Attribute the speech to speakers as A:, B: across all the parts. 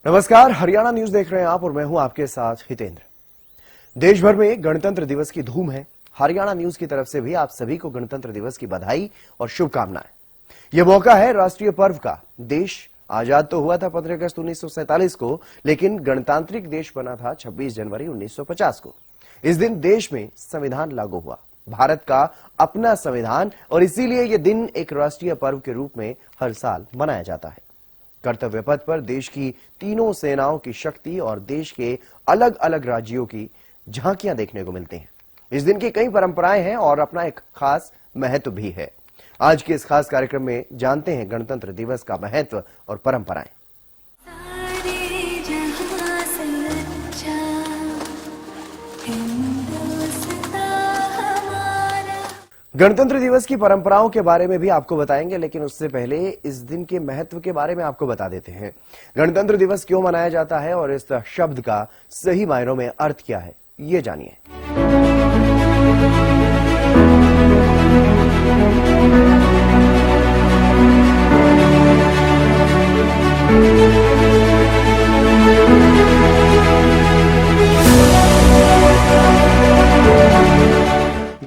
A: नमस्कार, हरियाणा न्यूज देख रहे हैं आप और मैं हूं आपके साथ हितेंद्र। देश भर में गणतंत्र दिवस की धूम है। हरियाणा न्यूज की तरफ से भी आप सभी को गणतंत्र दिवस की बधाई और शुभकामनाएं। यह मौका है राष्ट्रीय पर्व का। देश आजाद तो हुआ था 15 अगस्त 1947 को, लेकिन गणतांत्रिक देश बना था 26 जनवरी 1950 को। इस दिन देश में संविधान लागू हुआ, भारत का अपना संविधान, और इसीलिए यह दिन एक राष्ट्रीय पर्व के रूप में हर साल मनाया जाता है। कर्तव्य पथ पर देश की तीनों सेनाओं की शक्ति और देश के अलग अलग राज्यों की झांकियां देखने को मिलती हैं। इस दिन की कई परंपराएं हैं और अपना एक खास महत्व भी है। आज के इस खास कार्यक्रम में जानते हैं गणतंत्र दिवस का महत्व और परंपराएं। गणतंत्र दिवस की परंपराओं के बारे में भी आपको बताएंगे, लेकिन उससे पहले इस दिन के महत्व के बारे में आपको बता देते हैं। गणतंत्र दिवस क्यों मनाया जाता है और इस शब्द का सही मायनों में अर्थ क्या है, ये जानिए।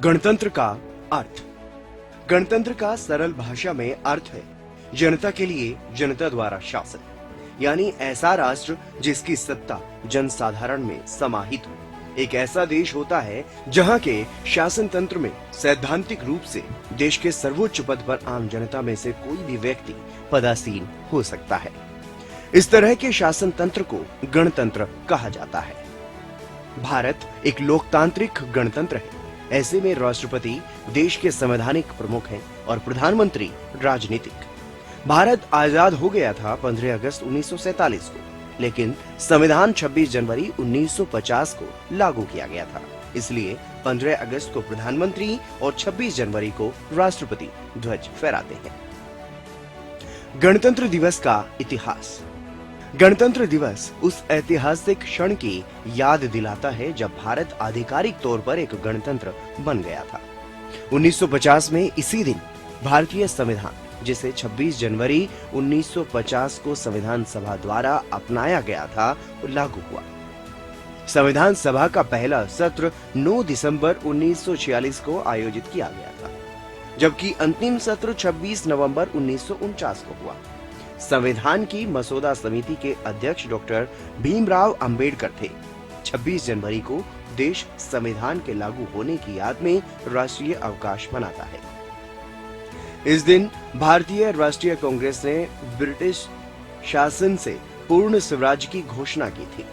A: गणतंत्र का अर्थ। गणतंत्र का सरल भाषा में अर्थ है जनता के लिए जनता द्वारा शासन, यानी ऐसा राष्ट्र जिसकी सत्ता जनसाधारण में समाहित हो। एक ऐसा देश होता है जहां के शासन तंत्र में सैद्धांतिक रूप से देश के सर्वोच्च पद पर आम जनता में से कोई भी व्यक्ति पदासीन हो सकता है। इस तरह के शासन तंत्र को गणतंत्र कहा जाता है। भारत एक लोकतांत्रिक गणतंत्र है। ऐसे में राष्ट्रपति देश के संवैधानिक प्रमुख हैं और प्रधानमंत्री राजनीतिक। भारत आजाद हो गया था 15 अगस्त 1947 को, लेकिन संविधान 26 जनवरी 1950 को लागू किया गया था। इसलिए 15 अगस्त को प्रधानमंत्री और 26 जनवरी को राष्ट्रपति ध्वज फहराते हैं। गणतंत्र दिवस का इतिहास। गणतंत्र दिवस उस ऐतिहासिक क्षण की याद दिलाता है जब भारत आधिकारिक तौर पर एक गणतंत्र बन गया था। 1950 में इसी दिन भारतीय संविधान, जिसे 26 जनवरी 1950 को संविधान सभा द्वारा अपनाया गया था, लागू हुआ। संविधान सभा का पहला सत्र 9 दिसंबर 1946 को आयोजित किया गया था, जबकि अंतिम सत्र 26 नवंबर 1949 को हुआ। संविधान की मसौदा समिति के अध्यक्ष डॉक्टर भीमराव अंबेडकर थे। 26 जनवरी को देश संविधान के लागू होने की याद में राष्ट्रीय अवकाश मनाता है। इस दिन भारतीय राष्ट्रीय कांग्रेस ने ब्रिटिश शासन से पूर्ण स्वराज्य की घोषणा की थी।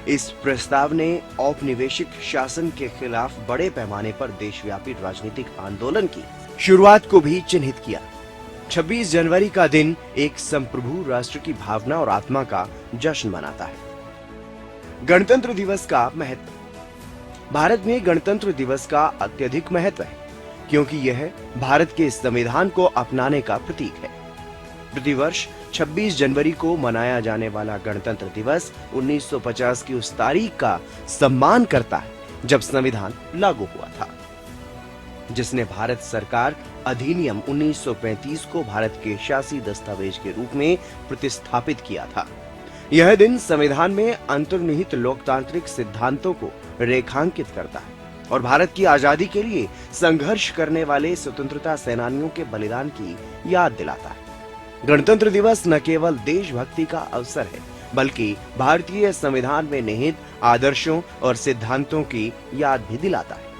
A: इस प्रस्ताव ने औपनिवेशिक शासन के खिलाफ बड़े पैमाने पर देशव्यापी राजनीतिक आंदोलन की शुरुआत को भी चिन्हित किया। 26 जनवरी का दिन एक संप्रभु राष्ट्र की भावना और आत्मा का जश्न मनाता है। गणतंत्र दिवस का महत्व। भारत में गणतंत्र दिवस का अत्यधिक महत्व है, क्योंकि यह भारत के संविधान को अपनाने का प्रतीक है। प्रतिवर्ष 26 जनवरी को मनाया जाने वाला गणतंत्र दिवस 1950 की उस तारीख का सम्मान करता है जब संविधान लागू हुआ था, जिसने भारत सरकार अधिनियम 1935 को भारत के शासी दस्तावेज के रूप में प्रतिस्थापित किया था। यह दिन संविधान में अंतर्निहित लोकतांत्रिक सिद्धांतों को रेखांकित करता है और भारत की आजादी के लिए संघर्ष करने वाले स्वतंत्रता सेनानियों के बलिदान की याद दिलाता है। गणतंत्र दिवस न केवल देशभक्ति का अवसर है, बल्कि भारतीय संविधान में निहित आदर्शों और सिद्धांतों की याद भी दिलाता है।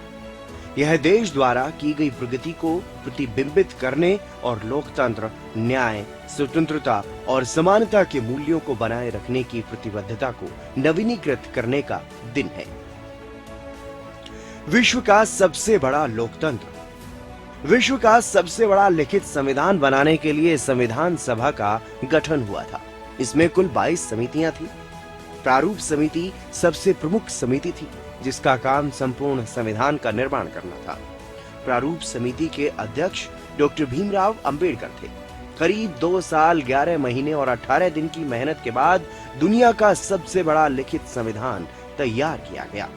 A: यह देश द्वारा की गई प्रगति को प्रतिबिंबित करने और लोकतंत्र, न्याय, स्वतंत्रता और समानता के मूल्यों को बनाए रखने की प्रतिबद्धता को नवीनीकृत करने का दिन है। विश्व का सबसे बड़ा लोकतंत्र। विश्व का सबसे बड़ा लिखित संविधान बनाने के लिए संविधान सभा का गठन हुआ था। इसमें कुल 22 समितियां थी। प्रारूप समिति सबसे प्रमुख समिति थी, जिसका काम संपूर्ण संविधान का निर्माण करना था। प्रारूप समिति के अध्यक्ष डॉक्टर भीमराव अंबेडकर थे। करीब 2 साल 11 महीने और 18 दिन की मेहनत के बाद दुनिया का सबसे बड़ा लिखित संविधान तैयार किया गया।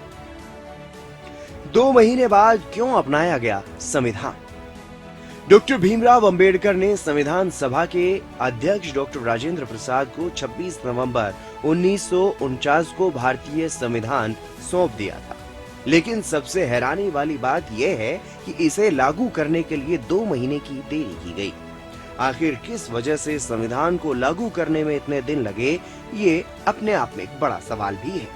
A: 2 महीने बाद क्यों अपनाया गया संविधान? डॉक्टर भीमराव अंबेडकर ने संविधान सभा के अध्यक्ष डॉक्टर राजेंद्र प्रसाद को 26 नवंबर 1949 को भारतीय संविधान सौंप दिया था। लेकिन सबसे हैरानी वाली बात यह है कि इसे लागू करने के लिए 2 महीने की देरी की गई। आखिर किस वजह से संविधान को लागू करने में इतने दिन लगे, ये अपने आप में एक बड़ा सवाल भी है।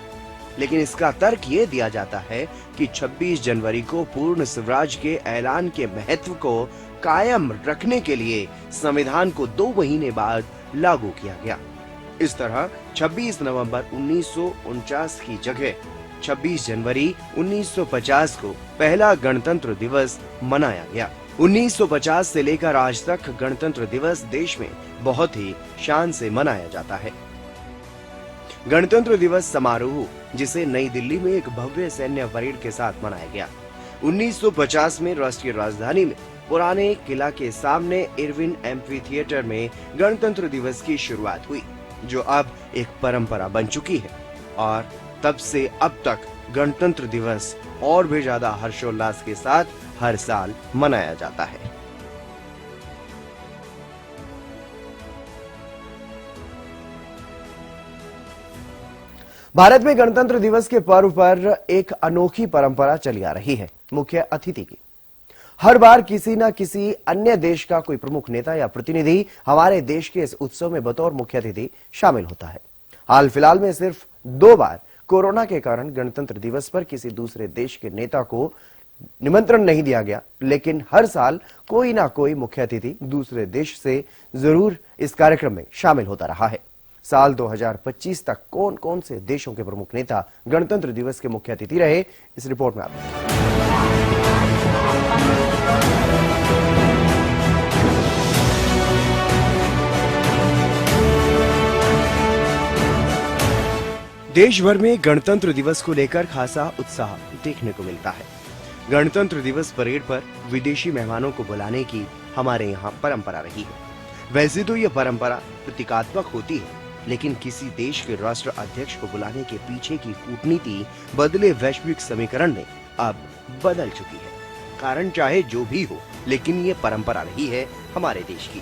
A: लेकिन इसका तर्क ये दिया जाता है कि 26 जनवरी को पूर्ण स्वराज के ऐलान के महत्व को कायम रखने के लिए संविधान को 2 महीने बाद लागू किया गया। इस तरह 26 नवंबर 1949 की जगह 26 जनवरी 1950 को पहला गणतंत्र दिवस मनाया गया। 1950 से लेकर आज तक गणतंत्र दिवस देश में बहुत ही शान से मनाया जाता है। गणतंत्र दिवस समारोह, जिसे नई दिल्ली में एक भव्य सैन्य परेड के साथ मनाया गया। 1950 में राष्ट्रीय राजधानी में पुराने किला के सामने इरविन एम्फी थिएटर में गणतंत्र दिवस की शुरुआत हुई, जो अब एक परंपरा बन चुकी है और तब से अब तक गणतंत्र दिवस और भी ज्यादा हर्षोल्लास के साथ हर साल मनाया जाता है। भारत में गणतंत्र दिवस के पर्व पर एक अनोखी परंपरा चली आ रही है, मुख्य अतिथि की। हर बार किसी न किसी अन्य देश का कोई प्रमुख नेता या प्रतिनिधि हमारे देश के इस उत्सव में बतौर मुख्य अतिथि शामिल होता है। हाल फिलहाल में सिर्फ 2 बार कोरोना के कारण गणतंत्र दिवस पर किसी दूसरे देश के नेता को निमंत्रण नहीं दिया गया, लेकिन हर साल कोई ना कोई मुख्य अतिथि दूसरे देश से जरूर इस कार्यक्रम में शामिल होता रहा है। साल 2025 तक कौन कौन से देशों के प्रमुख नेता गणतंत्र दिवस के मुख्य अतिथि रहे, इस रिपोर्ट में आप देश भर में गणतंत्र दिवस को लेकर खासा उत्साह देखने को मिलता है। गणतंत्र दिवस परेड पर विदेशी मेहमानों को बुलाने की हमारे यहाँ परंपरा रही है। वैसे तो यह परंपरा प्रतीकात्मक होती है, लेकिन किसी देश के राष्ट्र अध्यक्ष को बुलाने के पीछे की कूटनीति बदले वैश्विक समीकरण में अब बदल चुकी है। कारण चाहे जो भी हो, लेकिन ये परंपरा रही है हमारे देश की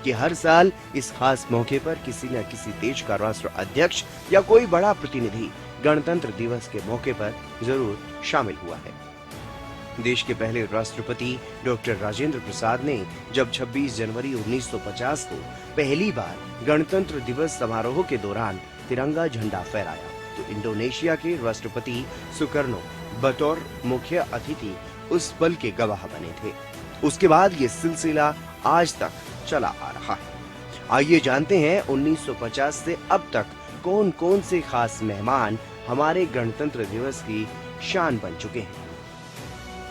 A: कि हर साल इस खास मौके पर किसी न किसी देश का राष्ट्र अध्यक्ष या कोई बड़ा प्रतिनिधि गणतंत्र दिवस के मौके पर जरूर शामिल हुआ है। देश के पहले राष्ट्रपति डॉक्टर राजेंद्र प्रसाद ने जब 26 जनवरी 1950 को पहली बार गणतंत्र दिवस समारोह के दौरान तिरंगा झंडा फहराया, तो इंडोनेशिया के राष्ट्रपति सुकर्नो बतौर मुख्य अतिथि उस पल के गवाह बने थे। उसके बाद ये सिलसिला आज तक चला आ रहा है। आइए जानते हैं 1950 से अब तक कौन कौन से खास मेहमान हमारे गणतंत्र दिवस की शान बन चुके हैं,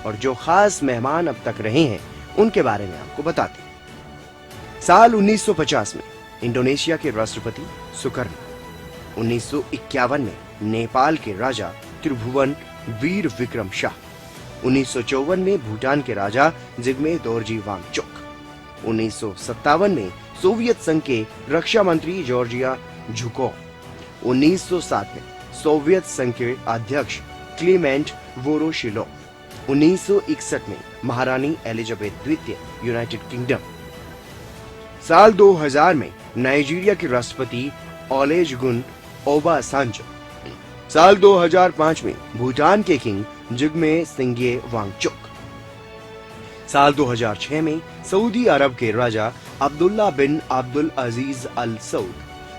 A: और जो खास मेहमान अब तक रहे हैं उनके बारे में आपको बताते हैं। साल 1950 में इंडोनेशिया के राष्ट्रपति सुकर्नो, 1951 में नेपाल के राजा त्रिभुवन वीर विक्रम शाह, 1954 में भूटान के राजा जिग्मे दोर्जी वांगचुक, 1957 में सोवियत संघ के रक्षा मंत्री जॉर्जिया झुकोव, 1907 में सोवियत संघ के अध्यक्ष क्लीमेंट वोरोशिलोव, 1961 में महारानी एलिजाबेथ द्वितीय यूनाइटेड किंगडम, साल 2000 में नाइजीरिया के राष्ट्रपति ओलुसेगुन ओबासांजो, साल 2005 में भूटान के किंग जिग्मे सिंगे वांगचुक, साल 2006 में सऊदी अरब के राजा अब्दुल्ला बिन अब्दुल अजीज अल सऊद,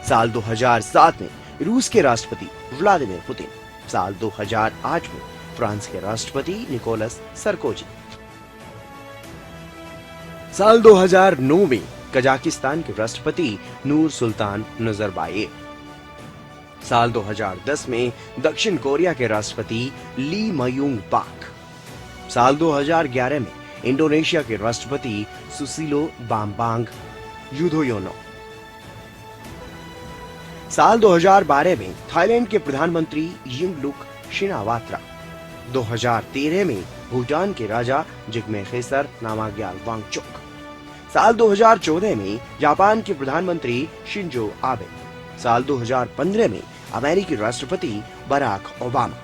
A: साल 2007 में रूस के राष्ट्रपति व्लादिमीर पुतिन, साल 2008 में फ्रांस के राष्ट्रपति निकोलस सरकोजी, साल 2009 में कजाकिस्तान के राष्ट्रपति नूर सुल्तान नजरबायेव, साल 2010 में दक्षिण कोरिया के राष्ट्रपति ली मयूंग बाक, साल 2011 में इंडोनेशिया के राष्ट्रपति सुसिलो बाम्बांग युधोयोनो, साल 2012 में थाईलैंड के प्रधानमंत्री यिंगलुक शिनावात्रा, 2013 में भूटान के राजा जिग्मे खेसर नामग्याल वांगचुक, साल 2014 में जापान के प्रधानमंत्री शिंजो आबे, साल 2015 में अमेरिकी राष्ट्रपति बराक ओबामा,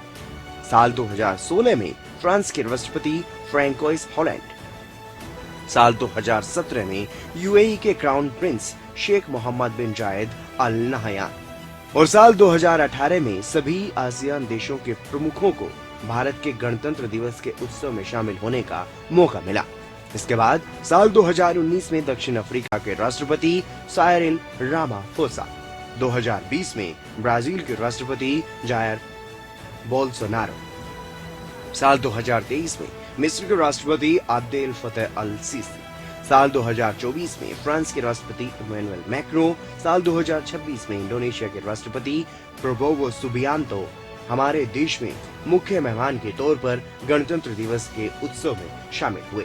A: साल 2016 में फ्रांस के राष्ट्रपति फ्रैंकोइस हॉलैंड, साल 2017 में यूएई के क्राउन प्रिंस शेख मोहम्मद बिन जायद अल नहयान और साल 2018 में सभी आसियान देशों के प्रमुखों को भारत के गणतंत्र दिवस के उत्सव में शामिल होने का मौका मिला। इसके बाद साल 2019 में दक्षिण अफ्रीका के राष्ट्रपति साइरिल रामाफोसा, 2020 में ब्राजील के राष्ट्रपति जायर बोल्सोनारो, साल 2023 में मिस्र के राष्ट्रपति अब्देल फतेह अल सीसी, साल 2024 में फ्रांस के राष्ट्रपति इमैनुअल मैक्रों, साल 2026 में इंडोनेशिया के राष्ट्रपति प्रबोवो सुबियांतो हमारे देश में मुख्य मेहमान के तौर पर गणतंत्र दिवस के उत्सव में शामिल हुए।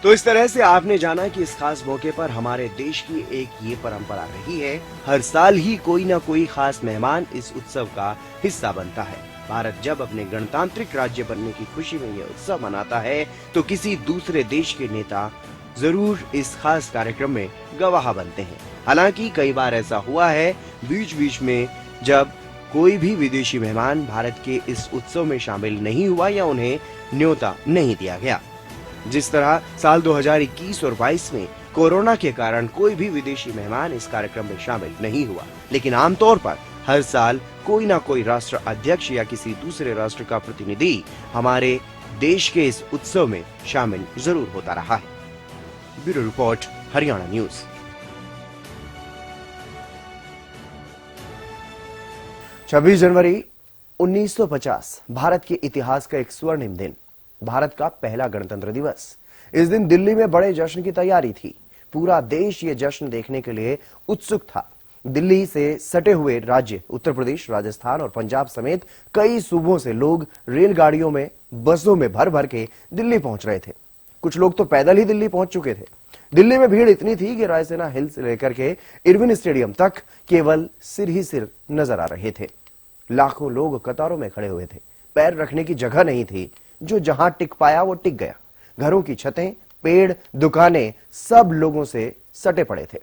A: तो इस तरह से आपने जाना कि इस खास मौके पर हमारे देश की एक ये परंपरा रही है, हर साल ही कोई ना कोई खास मेहमान इस उत्सव का हिस्सा बनता है। भारत जब अपने गणतांत्रिक राज्य बनने की खुशी में यह उत्सव मनाता है तो किसी दूसरे देश के नेता जरूर इस खास कार्यक्रम में गवाह बनते हैं। हालांकि कई बार ऐसा हुआ है बीच बीच में जब कोई भी विदेशी मेहमान भारत के इस उत्सव में शामिल नहीं हुआ या उन्हें न्योता नहीं दिया गया। जिस तरह साल 2021 और 22 में कोरोना के कारण कोई भी विदेशी मेहमान इस कार्यक्रम में शामिल नहीं हुआ, लेकिन आमतौर पर हर साल कोई ना कोई राष्ट्र अध्यक्ष या किसी दूसरे राष्ट्र का प्रतिनिधि हमारे देश के इस उत्सव में शामिल जरूर होता रहा है। Bureau report, Haryana news. छब्बीस जनवरी 1950 भारत के इतिहास का एक स्वर्णिम दिन, भारत का पहला गणतंत्र दिवस। इस दिन दिल्ली में बड़े जश्न की तैयारी थी। पूरा देश ये जश्न देखने के लिए उत्सुक था। दिल्ली से सटे हुए राज्य उत्तर प्रदेश, राजस्थान और पंजाब समेत कई सूबों से लोग रेलगाड़ियों में, बसों में भर भर के दिल्ली पहुंच रहे थे। कुछ लोग तो पैदल ही दिल्ली पहुंच चुके थे। दिल्ली में भीड़ इतनी थी कि रायसीना हिल से लेकर के इरविन स्टेडियम तक केवल सिर ही सिर नजर आ रहे थे। लाखों लोग कतारों में खड़े हुए थे। पैर रखने की जगह नहीं थी। जो जहां टिक पाया वो टिक गया। घरों की छतें, पेड़, दुकानें सब लोगों से सटे पड़े थे।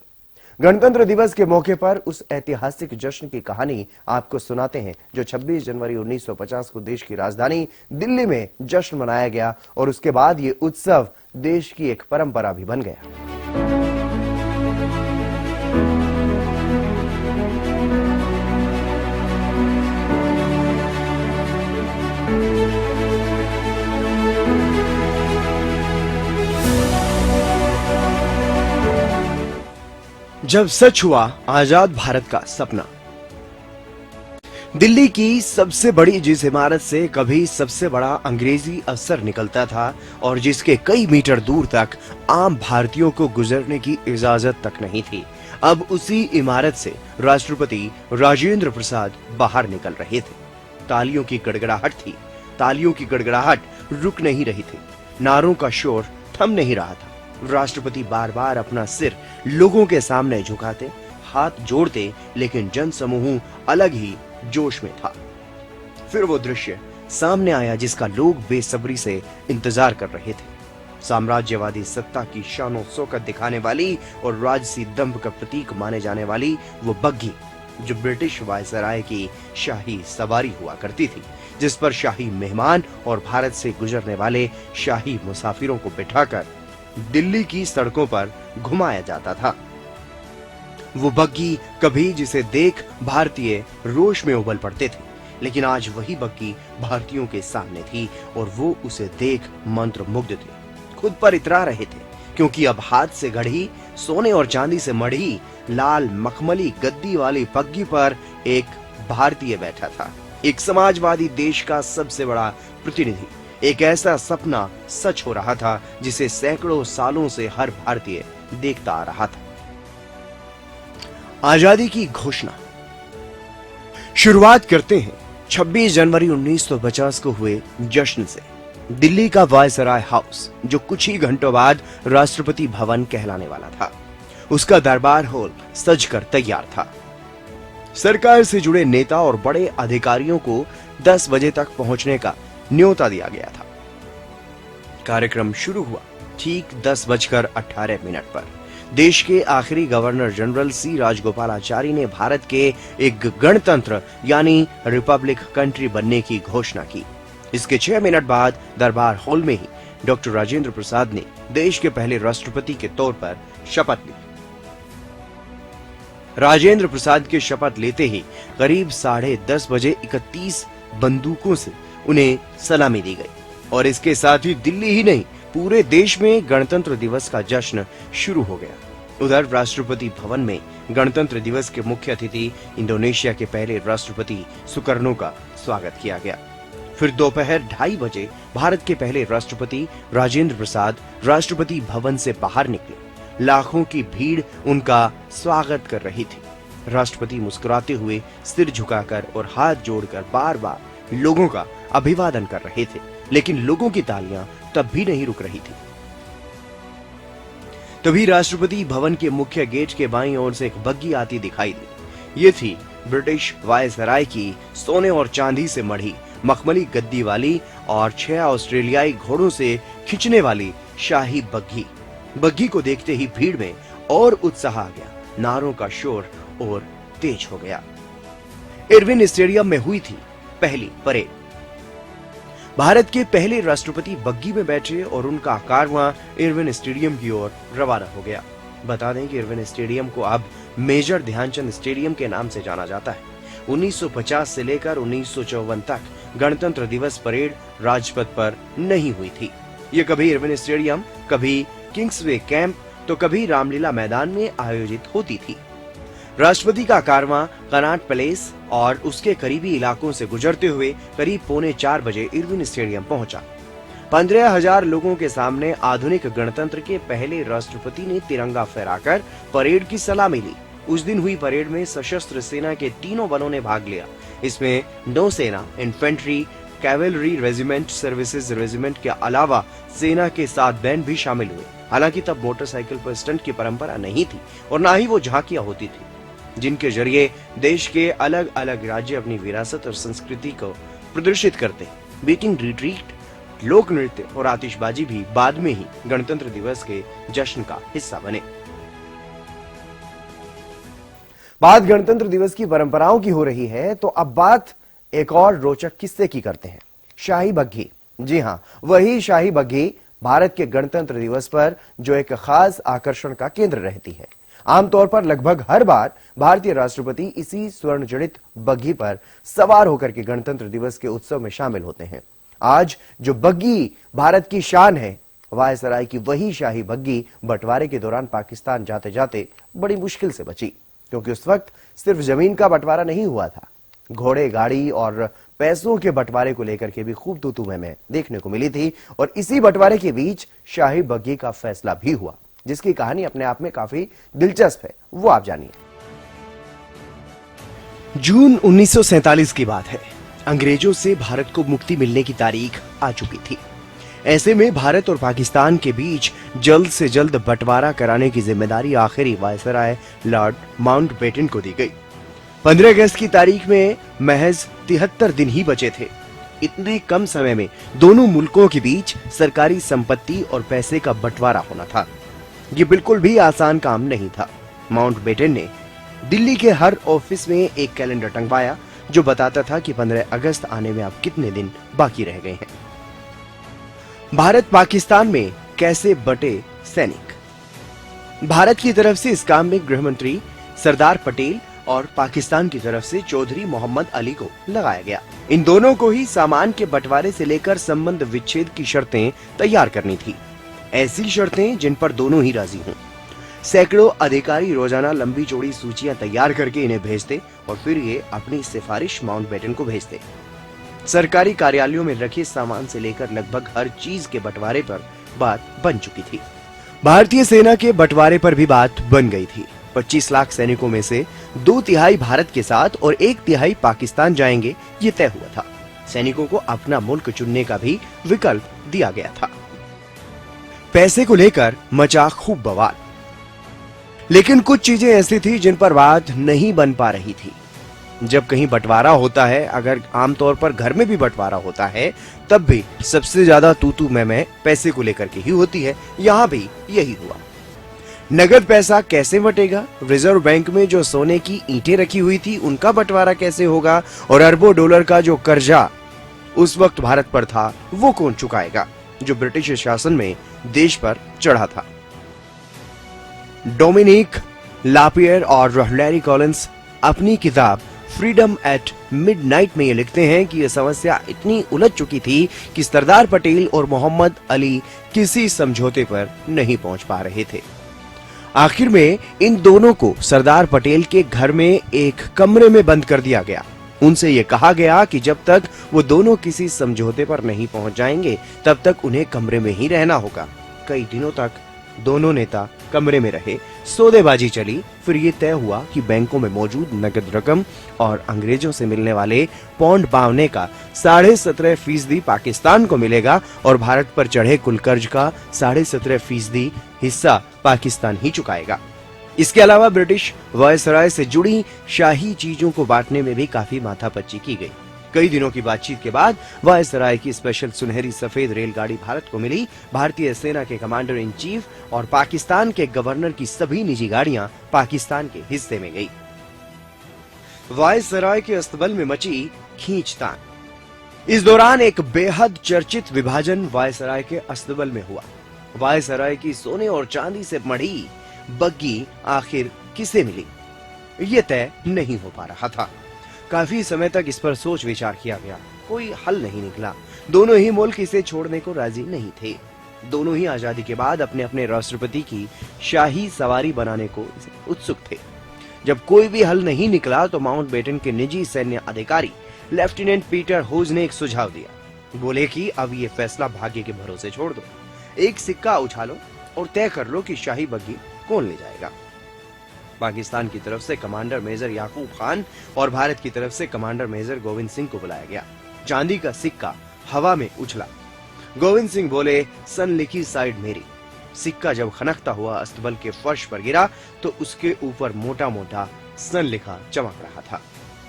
A: गणतंत्र दिवस के मौके पर उस ऐतिहासिक जश्न की कहानी आपको सुनाते हैं जो 26 जनवरी 1950 को देश की राजधानी दिल्ली में जश्न मनाया गया और उसके बाद ये उत्सव देश की एक परंपरा भी बन गया। जब सच हुआ आजाद भारत का सपना। दिल्ली की सबसे बड़ी जिस इमारत से कभी सबसे बड़ा अंग्रेजी अफसर निकलता था और जिसके कई मीटर दूर तक आम भारतीयों को गुजरने की इजाजत तक नहीं थी, अब उसी इमारत से राष्ट्रपति राजेंद्र प्रसाद बाहर निकल रहे थे। तालियों की गड़गड़ाहट थी। तालियों की गड़गड़ाहट रुक नहीं रही थी। नारों का शोर थम नहीं रहा था। राष्ट्रपति बार बार अपना सिर लोगों के सामने झुकाते, हाथ जोड़ते, लेकिन जनसमूह अलग ही जोश में था। फिर वो दृश्य सामने आया जिसका लोग बेसब्री से इंतजार कर रहे थे। साम्राज्यवादी सत्ता की शानो शौकत दिखाने वाली और राजसी दंभ का प्रतीक माने जाने वाली वो बग्घी जो ब्रिटिश वायसराय की शाही सवारी हुआ करती थी, जिस पर शाही मेहमान और भारत से गुजरने वाले शाही मुसाफिरों को बिठाकर दिल्ली की सड़कों पर घुमाया जाता था। वो बग्घी कभी जिसे देख भारतीय रोष में उबल पड़ते थे, लेकिन आज वही बग्घी भारतीयों के सामने थी और वो उसे देख मंत्रमुग्ध थे। खुद पर इतरा रहे थे क्योंकि अब हाथ से गढ़ी, सोने और चांदी से मढ़ी लाल मखमली गद्दी वाली बग्घी पर एक भारतीय बैठा था। एक समाजवादी देश का सबसे बड़ा प्रतिनिधि। एक ऐसा सपना सच हो रहा था जिसे सैकड़ों सालों से हर भारतीय देखता आ रहा था। आजादी की घोषणा। शुरुआत करते हैं 26 जनवरी 1950 को हुए जश्न से। दिल्ली का वायसराय हाउस, जो कुछ ही घंटों बाद राष्ट्रपति भवन कहलाने वाला था, उसका दरबार हॉल सजकर तैयार था। सरकार से जुड़े नेता और बड़े अधिकारियों को 10 बजे तक पहुंचने का न्योता दिया गया था। कार्यक्रम शुरू हुआ ठीक 10:18 पर। देश के आखिरी गवर्नर जनरल सी राजगोपालाचारी ने भारत के एक गणतंत्र यानी रिपब्लिक कंट्री बनने की घोषणा की। इसके 6 मिनट बाद दरबार हॉल में ही डॉक्टर राजेंद्र प्रसाद ने देश के पहले राष्ट्रपति के तौर पर शपथ ली। राजेंद्र प्रसाद के शपथ लेते ही करीब 10:30 बजे 31 बंदूकों से उन्हें सलामी दी गई और इसके साथ ही दिल्ली ही नहीं पूरे देश में गणतंत्र दिवस का जश्न शुरू हो गया। उधर राष्ट्रपति भवन में गणतंत्र दिवस के मुख्य अतिथि इंडोनेशिया के पहले राष्ट्रपति सुकर्नो का स्वागत किया गया। फिर दोपहर 2:30 बजे भारत के पहले राष्ट्रपति राजेंद्र प्रसाद राष्ट्रपति भवन से बाहर निकले। लाखों की भीड़ उनका स्वागत कर रही थी। राष्ट्रपति मुस्कुराते हुए सिर झुकाकर और हाथ जोड़कर बार बार लोगों का अभिवादन कर रहे थे, लेकिन लोगों की तालियां तब भी नहीं रुक रही थी। तभी राष्ट्रपति भवन के मुख्य गेट के बाईं ओर से एक बग्गी आती दिखाई दी। ये थी ब्रिटिश वायसराय की सोने और चांदी से मढ़ी मखमली गद्दी वाली और 6 ऑस्ट्रेलियाई घोड़ों से खिंचने वाली शाही बग्गी। बग्गी को देखते ही भीड़ में और उत्साह आ गया। नारों का शोर और तेज हो गया। इरविन स्टेडियम में हुई थी पहली परेड। भारत के पहले राष्ट्रपति बग्गी में बैठे और उनका कारवां इरविन स्टेडियम की ओर रवाना हो गया। बता दें कि इरविन स्टेडियम को अब मेजर ध्यानचंद स्टेडियम के नाम से जाना जाता है। 1950 से लेकर 1954 तक गणतंत्र दिवस परेड राजपथ पर नहीं हुई थी। ये कभी इरविन स्टेडियम, कभी किंग्सवे कैंप तो कभी रामलीला मैदान में आयोजित होती थी। राष्ट्रपति का कारवां कनॉट पैलेस और उसके करीबी इलाकों से गुजरते हुए करीब 3:45 बजे इरविन स्टेडियम पहुंचा। 15,000 लोगों के सामने आधुनिक गणतंत्र के पहले राष्ट्रपति ने तिरंगा फहराकर परेड की सलामी ली। उस दिन हुई परेड में सशस्त्र सेना के तीनों बलों ने भाग लिया। इसमें नौसेना, infantry, cavalry regiment, services regiment के अलावा सेना के 7 बैंड भी शामिल हुए। हालांकि तब मोटरसाइकिल पर स्टंट की परंपरा नहीं थी और ना ही वो झांकियां होती थी, जिनके जरिए देश के अलग अलग राज्य अपनी विरासत और संस्कृति को प्रदर्शित करते। बीटिंग रिट्रीट, लोक नृत्य और आतिशबाजी भी बाद में ही गणतंत्र दिवस के जश्न का हिस्सा बने। बात गणतंत्र दिवस की परंपराओं की हो रही है तो अब बात एक और रोचक किस्से की करते हैं। शाही बग्घी। जी हां, वही शाही बग्घी भारत के गणतंत्र दिवस पर जो एक खास आकर्षण का केंद्र रहती है। आमतौर पर लगभग हर बार भारतीय राष्ट्रपति इसी स्वर्ण जड़ित बग्घी पर सवार होकर के गणतंत्र दिवस के उत्सव में शामिल होते हैं। आज जो बग्घी भारत की शान है, वायसराय की वही शाही बग्घी बंटवारे के दौरान पाकिस्तान जाते जाते बड़ी मुश्किल से बची, क्योंकि उस वक्त सिर्फ जमीन का बंटवारा नहीं हुआ था, घोड़े, गाड़ी और पैसों के बंटवारे को लेकर के भी खूब तू-तू मैं देखने को मिली थी। और इसी बंटवारे के बीच शाही बग्घी का फैसला भी हुआ, जिसकी कहानी अपने आप में काफी दिलचस्प है, वो आप जानिए। जून 1947 की बात है। अंग्रेजों से भारत को मुक्ति मिलने की तारीख आ चुकी थी। ऐसे में भारत और पाकिस्तान के बीच जल्द से जल्द बंटवारा कराने की जिम्मेदारी आखिरी वायसराय लॉर्ड माउंटबेटन को दी गई। 15 अगस्त की तारीख में महज 73 दिन ही बचे थे। इतने कम समय में दोनों मुल्कों के बीच सरकारी संपत्ति और पैसे का बंटवारा होना था। ये बिल्कुल भी आसान काम नहीं था। माउंटबेटन ने दिल्ली के हर ऑफिस में एक कैलेंडर टंगवाया जो बताता था कि 15 अगस्त आने में अब कितने दिन बाकी रह गए हैं। भारत पाकिस्तान में कैसे बटे सैनिक। भारत की तरफ से इस काम में गृह मंत्री सरदार पटेल और पाकिस्तान की तरफ से चौधरी मोहम्मद अली को लगाया गया। इन दोनों को ही सामान के बंटवारे से लेकर संबंध विच्छेद की शर्तें तैयार करनी थी। ऐसी शर्तें जिन पर दोनों ही राजी हों। सैकड़ों अधिकारी रोजाना लंबी चौड़ी सूचियां तैयार करके इन्हें भेजते और फिर ये अपनी सिफारिश माउंटबेटन को भेजते। सरकारी कार्यालयों में रखे सामान से लेकर लगभग हर चीज के बंटवारे पर बात बन चुकी थी। भारतीय सेना के बंटवारे पर भी बात बन गई थी। 25 लाख सैनिकों में से 2/3 भारत के साथ और 1/3 पाकिस्तान जाएंगे, ये तय हुआ था। सैनिकों को अपना मुल्क चुनने का भी विकल्प दिया गया था। पैसे को लेकर मचा खूब बवाल, लेकिन कुछ चीजें ऐसी थी जिन पर बात नहीं बन पा रही थी। जब कहीं बंटवारा होता है, अगर आमतौर पर घर में भी बंटवारा होता है, तब भी सबसे ज्यादा तू-तू मैं पैसे को लेकर के ही होती है। यहां भी यही हुआ। नगद पैसा कैसे बटेगा, रिजर्व बैंक में जो सोने की ईंटें रखी हुई थी उनका बंटवारा कैसे होगा, और अरबों डॉलर का जो कर्जा उस वक्त भारत पर था वो कौन चुकाएगा, जो ब्रिटिश शासन में देश पर चढ़ा था। डोमिनिक लापियर और लैरी कॉलिंस अपनी किताब फ्रीडम एट मिडनाइट में ये लिखते हैं कि यह समस्या इतनी उलझ चुकी थी कि सरदार पटेल और मोहम्मद अली किसी समझौते पर नहीं पहुंच पा रहे थे। आखिर में इन दोनों को सरदार पटेल के घर में एक कमरे में बंद कर दिया गया। उनसे यह कहा गया कि जब तक वो दोनों किसी समझौते पर नहीं पहुंच जाएंगे तब तक उन्हें कमरे में ही रहना होगा। कई दिनों तक दोनों नेता कमरे में रहे, सौदेबाजी चली। फिर ये तय हुआ कि बैंकों में मौजूद नकद रकम और अंग्रेजों से मिलने वाले पौंड पावने का 17.5% पाकिस्तान को मिलेगा और भारत पर चढ़े कुल कर्ज का 17.5% हिस्सा पाकिस्तान ही चुकाएगा। इसके अलावा ब्रिटिश वायसराय से जुड़ी शाही चीजों को बांटने में भी काफी माथापच्ची की गई। कई दिनों की बातचीत के बाद वायसराय की स्पेशल सुनहरी सफेद रेलगाड़ी भारत को मिली। भारतीय सेना के कमांडर इन चीफ और पाकिस्तान के गवर्नर की सभी निजी गाड़ियां पाकिस्तान के हिस्से में गई। वायसराय के अस्तबल में मची खींचतान। इस दौरान एक बेहद चर्चित विभाजन वायसराय के अस्तबल में हुआ। वायसराय की सोने और चांदी से मढ़ी बग्गी आखिर किसे मिली, ये तय नहीं हो पा रहा था। काफी समय तक इस पर सोच विचार किया गया, कोई हल नहीं निकला। दोनों ही मुल्क इसे छोड़ने को राजी नहीं थे। दोनों ही आजादी के बाद अपने अपने राष्ट्रपति की शाही सवारी बनाने को उत्सुक थे। जब कोई भी हल नहीं निकला तो माउंटबेटन के निजी सैन्य अधिकारी लेफ्टिनेंट पीटर होज ने एक सुझाव दिया। बोले कि अब ये फैसला भाग्य के भरोसे छोड़ दो, एक सिक्का उछालो और तय कर लो कि शाही बग्गी कौन ले जाएगा। पाकिस्तान की तरफ से कमांडर मेजर याकूब खान और भारत की तरफ से कमांडर मेजर गोविंद सिंह को बुलाया गया। चांदी का सिक्का हवा में उछला। गोविंद सिंह बोले, सन लिखी साइड मेरी। सिक्का जब खनकता हुआ अस्तबल के फर्श पर गिरा तो उसके ऊपर मोटा मोटा सन लिखा चमक रहा था।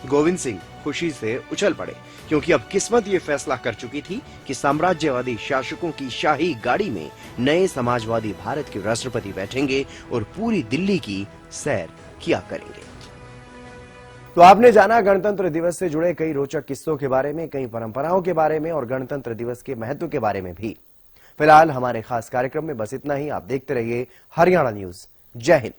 A: गोविंद सिंह खुशी से उछल पड़े, क्योंकि अब किस्मत ये फैसला कर चुकी थी कि साम्राज्यवादी शासकों की शाही गाड़ी में नए समाजवादी भारत के राष्ट्रपति बैठेंगे और पूरी दिल्ली की सैर किया करेंगे। तो आपने जाना गणतंत्र दिवस से जुड़े कई रोचक किस्सों के बारे में, कई परंपराओं के बारे में और गणतंत्र दिवस के महत्व के बारे में भी। फिलहाल हमारे खास कार्यक्रम में बस इतना ही। आप देखते रहिए हरियाणा न्यूज। जय हिंद।